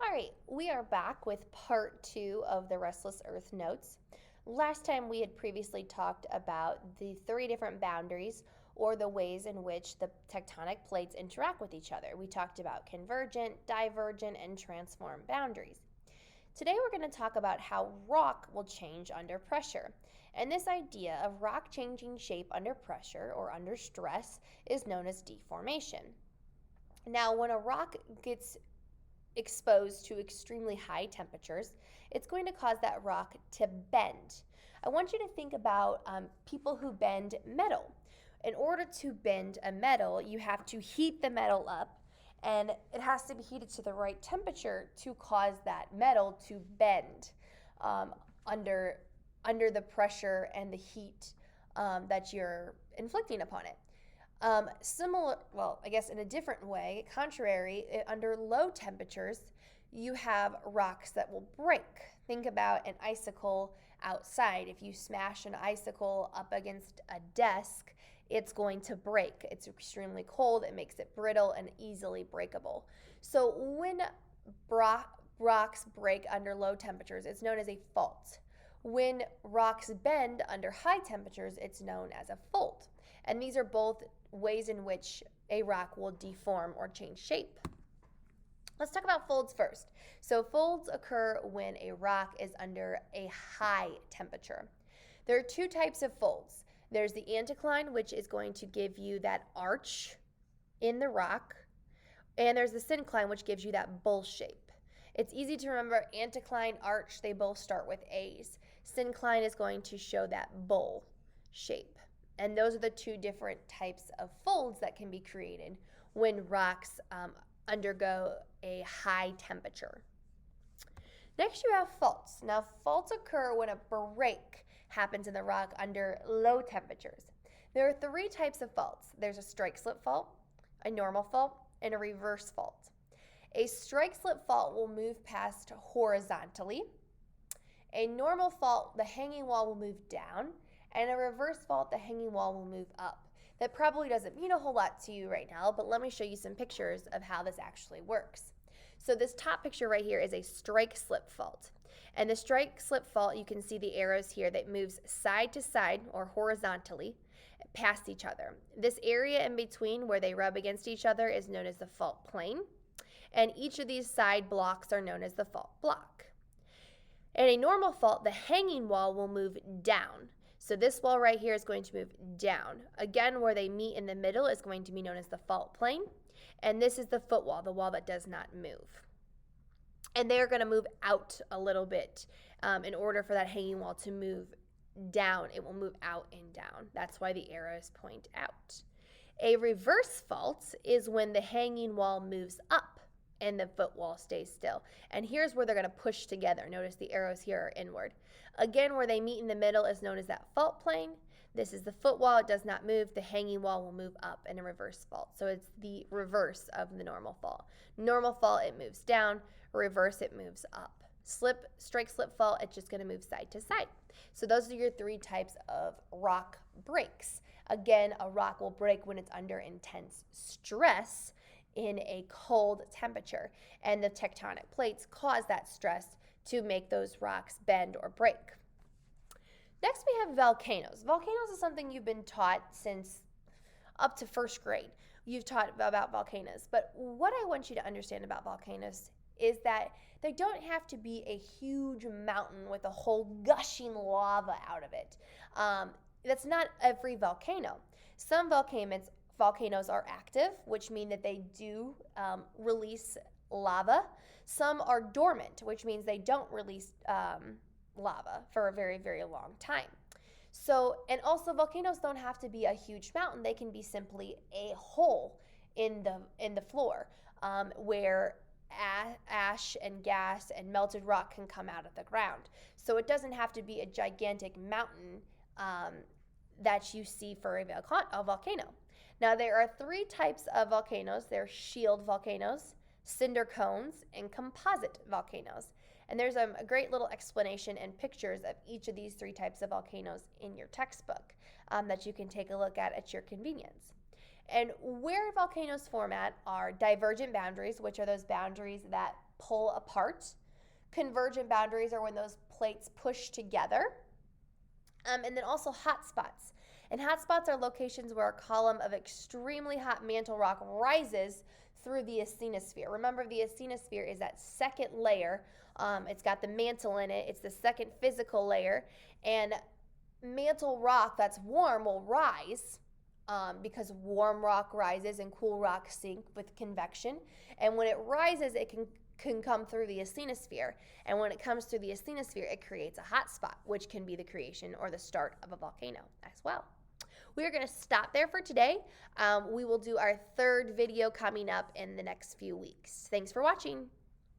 All right, we are back with part 2 of the Restless Earth notes. Last time we had previously talked about the 3 different boundaries or the ways in which the tectonic plates interact with each other. We talked about convergent, divergent, and transform boundaries. Today we're going to talk about how rock will change under pressure. And this idea of rock changing shape under pressure or under stress is known as deformation. Now, when a rock gets exposed to extremely high temperatures, it's going to cause that rock to bend. I want you to think about people who bend metal. In order to bend a metal, you have to heat the metal up, and it has to be heated to the right temperature to cause that metal to bend under the pressure and the heat that you're inflicting upon it. I guess in a different way, contrary, under low temperatures, you have rocks that will break. Think about an icicle outside. If you smash an icicle up against a desk, it's going to break. It's extremely cold, it makes it brittle and easily breakable. So when rocks break under low temperatures, it's known as a fault. When rocks bend under high temperatures, it's known as a fold. And these are both ways in which a rock will deform or change shape. Let's talk about folds first. So folds occur when a rock is under a high temperature. There are 2 types of folds. There's the anticline, which is going to give you that arch in the rock, and there's the syncline, which gives you that bowl shape. It's easy to remember anticline, arch, they both start with A's. Syncline is going to show that bowl shape. And those are the 2 different types of folds that can be created when rocks undergo a high temperature. Next, you have faults. Now, faults occur when a break happens in the rock under low temperatures. There are 3 types of faults. There's a strike-slip fault, a normal fault, and a reverse fault. A strike-slip fault will move past horizontally. A normal fault, the hanging wall will move down, and a reverse fault, the hanging wall will move up. That probably doesn't mean a whole lot to you right now, but let me show you some pictures of how this actually works. So this top picture right here is a strike-slip fault. And the strike-slip fault, you can see the arrows here that moves side to side or horizontally past each other. This area in between where they rub against each other is known as the fault plane. And each of these side blocks are known as the fault block. In a normal fault, the hanging wall will move down. So this wall right here is going to move down. Again, where they meet in the middle is going to be known as the fault plane. And this is the footwall, the wall that does not move. And they're going to move out a little bit in order for that hanging wall to move down. It will move out and down. That's why the arrows point out. A reverse fault is when the hanging wall moves up and the footwall stays still. And here's where they're going to push together. Notice the arrows here are inward. Again, where they meet in the middle is known as that fault plane. This is the footwall. It does not move. The hanging wall will move up in a reverse fault. So it's the reverse of the normal fault. Normal fault, it moves down. Reverse, it moves up. Strike-slip fault, it's just going to move side to side. So those are your 3 types of rock breaks. Again, a rock will break when it's under intense stress in a cold temperature, and the tectonic plates cause that stress to make those rocks bend or break. Next, we have volcanoes. Volcanoes is something you've been taught since up to 1st grade. You've taught about volcanoes, but what I want you to understand about volcanoes is that they don't have to be a huge mountain with a whole gushing lava out of it. That's not every volcano. Some volcanoes are active, which mean that they do release lava. Some are dormant, which means they don't release lava for a very, very long time. So, and also volcanoes don't have to be a huge mountain. They can be simply a hole in the floor where ash and gas and melted rock can come out of the ground. So it doesn't have to be a gigantic mountain that you see for a volcano. Now, there are 3 types of volcanoes. There are shield volcanoes, cinder cones, and composite volcanoes. And there's a great little explanation and pictures of each of these 3 types of volcanoes in your textbook that you can take a look at your convenience. And where volcanoes form at are divergent boundaries, which are those boundaries that pull apart. Convergent boundaries are when those plates push together. And then also hot spots. And hot spots are locations where a column of extremely hot mantle rock rises through the asthenosphere. Remember, the asthenosphere is that second layer. It's got the mantle in it. It's the second physical layer. And mantle rock that's warm will rise because warm rock rises and cool rock sink with convection. And when it rises, it can come through the asthenosphere. And when it comes through the asthenosphere, it creates a hot spot, which can be the creation or the start of a volcano as well. We are going to stop there for today. We will do our third video coming up in the next few weeks. Thanks for watching.